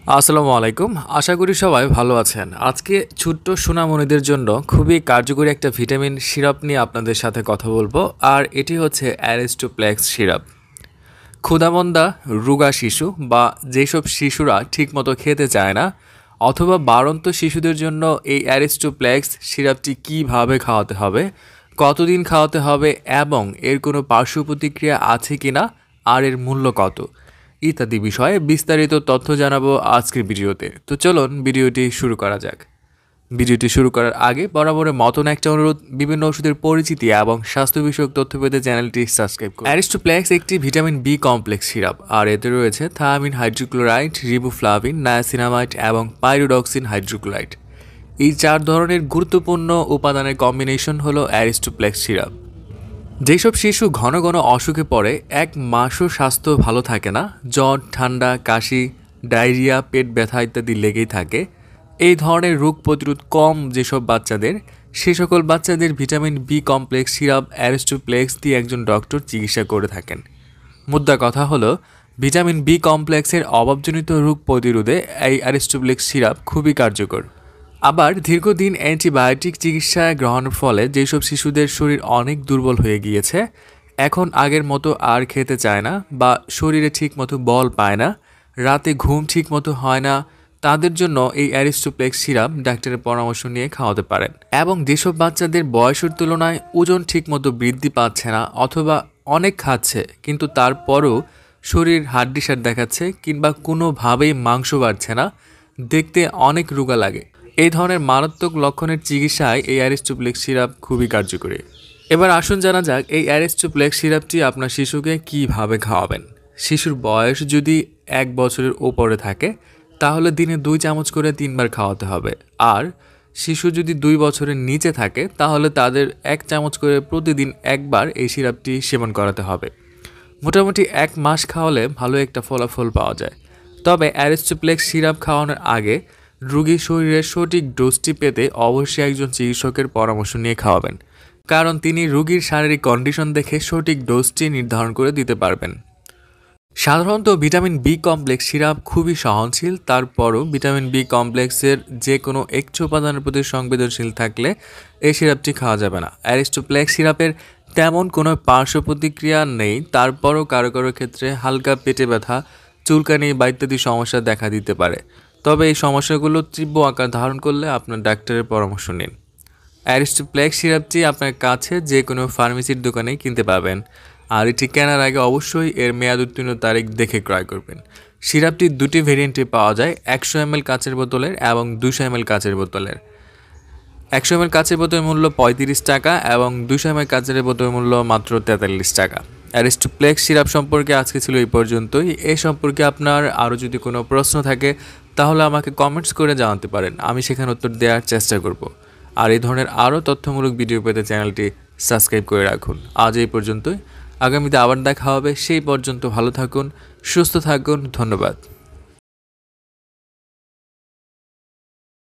আসসালামু আলাইকুম। আশা করি সবাই ভালো আছেন। আজকে ছোট্ট সোনামণিদের জন্য খুবই কার্যকরী একটা ভিটামিন সিরাপ নিয়ে আপনাদের সাথে কথা বলবো। আর এটি হচ্ছে অ্যারিস্টোপ্লেক্স সিরাপ। ক্ষুধামন্দা, রোগা শিশু বা যেসব শিশুরা ঠিকমতো খেতে চায় না অথবা বাড়ন্ত শিশুদের জন্য এই অ্যারিস্টোপ্লেক্স সিরাপটি কীভাবে খাওয়াতে হবে, কতদিন খাওয়াতে হবে এবং এর কোনো পার্শ্ব প্রতিক্রিয়া আছে কি না, আর এর মূল্য কত ইত্যাদি বিষয়ে বিস্তারিত তথ্য জানাবো আজকের ভিডিওতে। তো চলুন ভিডিওটি শুরু করা যাক। ভিডিওটি শুরু করার আগে বরাবরের মতন একটা অনুরোধ, বিভিন্ন ওষুধের পরিচিতি এবং স্বাস্থ্য বিষয়ক তথ্য পেতে চ্যানেলটি সাবস্ক্রাইব করুন। অ্যারিস্টোপ্লেক্স একটি ভিটামিন বি কমপ্লেক্স সিরাপ, আর এতে রয়েছে থায়ামিন হাইড্রোক্লোরাইড, রিবোফ্লাভিন, নায়াসিনামাইড এবং পাইরোডক্সিন হাইড্রোক্লোরাইড। এই 4 ধরনের গুরুত্বপূর্ণ উপাদানের কম্বিনেশন হলো অ্যারিস্টোপ্লেক্স সিরাপ। যেসব শিশু ঘন ঘন অসুখে পড়ে, 1 মাসও স্বাস্থ্য ভালো থাকে না, জ্বর, ঠান্ডা, কাশি, ডায়রিয়া, পেট ব্যথা ইত্যাদি লেগেই থাকে, এই ধরনের রোগ প্রতিরোধ কম যেসব বাচ্চাদের, সে সকল বাচ্চাদের ভিটামিন বি কমপ্লেক্স সিরাপ অ্যারিস্টোপ্লেক্স দিয়ে একজন ডক্টর চিকিৎসা করে থাকেন। মুদ্রা কথা হলো, ভিটামিন বি কমপ্লেক্সের অভাবজনিত রোগ প্রতিরোধে এই অ্যারিস্টোপ্লেক্স সিরাপ খুবই কার্যকর। আবার দীর্ঘদিন অ্যান্টিবায়োটিক চিকিৎসা গ্রহণের ফলে যেসব শিশুদের শরীর অনেক দুর্বল হয়ে গিয়েছে, এখন আগের মতো আর খেতে চায় না বা শরীরে ঠিকমতো বল পায় না, রাতে ঘুম ঠিকমতো হয় না, তাদের জন্য এই অ্যারিস্টোপ্লেক্স সিরাপ ডাক্তারের পরামর্শ নিয়ে খাওয়াতে পারেন। এবং যেসব বাচ্চাদের বয়সের তুলনায় ওজন ঠিকমতো বৃদ্ধি পাচ্ছে না অথবা অনেক খাচ্ছে কিন্তু তারপরও শরীর হাড্ডিসার দেখাচ্ছে কিংবা কোনোভাবেই মাংস বাড়ছে না, দেখতে অনেক রোগা লাগে, এই ধরনের মারাত্মক লক্ষণের চিকিৎসায় এই অ্যারিস্টোপ্লেক্স সিরাপ খুবই কার্যকরী। এবার আসুন জানা যাক এই অ্যারিস্টোপ্লেক্স সিরাপটি আপনার শিশুকে কিভাবে খাওয়াবেন। শিশুর বয়স যদি 1 বছরের ওপরে থাকে তাহলে দিনে 2 চামচ করে 3 বার খাওয়াতে হবে। আর শিশু যদি 2 বছরের নিচে থাকে তাহলে তাদের 1 চামচ করে প্রতিদিন 1 বার এই সিরাপটি সেবন করাতে হবে। মোটামুটি 1 মাস খাওয়ালে ভালো একটা ফলাফল পাওয়া যায়। তবে অ্যারিস্টোপ্লেক্স সিরাপ খাওয়ানোর আগে রোগীর শরীরের সঠিক ডোজটি পেতে অবশ্যই একজন চিকিৎসকের পরামর্শ নিয়ে খাওয়াবেন, কারণ তিনি রোগীর শারীরিক কন্ডিশন দেখে সঠিক ডোজটি নির্ধারণ করে দিতে পারবেন। সাধারণত ভিটামিন বি কমপ্লেক্স সিরাপ খুবই সহনশীল, তারপরও ভিটামিন বি কমপ্লেক্সের যে কোনো একটি উপাদানের প্রতি সংবেদনশীল থাকলে এই সিরাপটি খাওয়া যাবে না। অ্যারিস্টোপ্লেক্স সিরাপের তেমন কোনো পার্শ্ব প্রতিক্রিয়া নেই, তারপরও কারো কারো ক্ষেত্রে হালকা পেটে ব্যথা, চুলকানি বা ইত্যাদি সমস্যা দেখা দিতে পারে। তবে এই সমস্যাগুলো তীব্র আকার ধারণ করলে আপনার ডাক্তারের পরামর্শ নিন। অ্যারিস্টোপ্লেক্স সিরাপটি আপনার কাছে যে কোনো ফার্মেসির দোকানেই কিনতে পাবেন, আর এটি কেনার আগে অবশ্যই এর মেয়াদ উত্তীর্ণ তারিখ দেখে ক্রয় করবেন। সিরাপটি 2টি ভেরিয়েন্টে পাওয়া যায়, 100 ml কাচের বোতলের এবং 200 ml কাচের বোতলের। 100 ml কাচের বোতলের মূল্য 35 টাকা এবং 200 ml কাচের বোতলের মূল্য মাত্র 43 টাকা। অ্যারিস্টোপ্লেক্স সিরাপ সম্পর্কে আজকে ছিল এই পর্যন্তই। এই সম্পর্কে আপনার আরও যদি কোনো প্রশ্ন থাকে তাহলে আমাকে কমেন্টস করে জানাতে পারেন, আমি সেখানে উত্তর দেওয়ার চেষ্টা করব। আর এই ধরনের আরও তথ্যমূলক ভিডিও পেতে চ্যানেলটি সাবস্ক্রাইব করে রাখুন। আজ এই পর্যন্তই, আগামীতে আবার দেখা হবে। সেই পর্যন্ত ভালো থাকুন, সুস্থ থাকুন, ধন্যবাদ।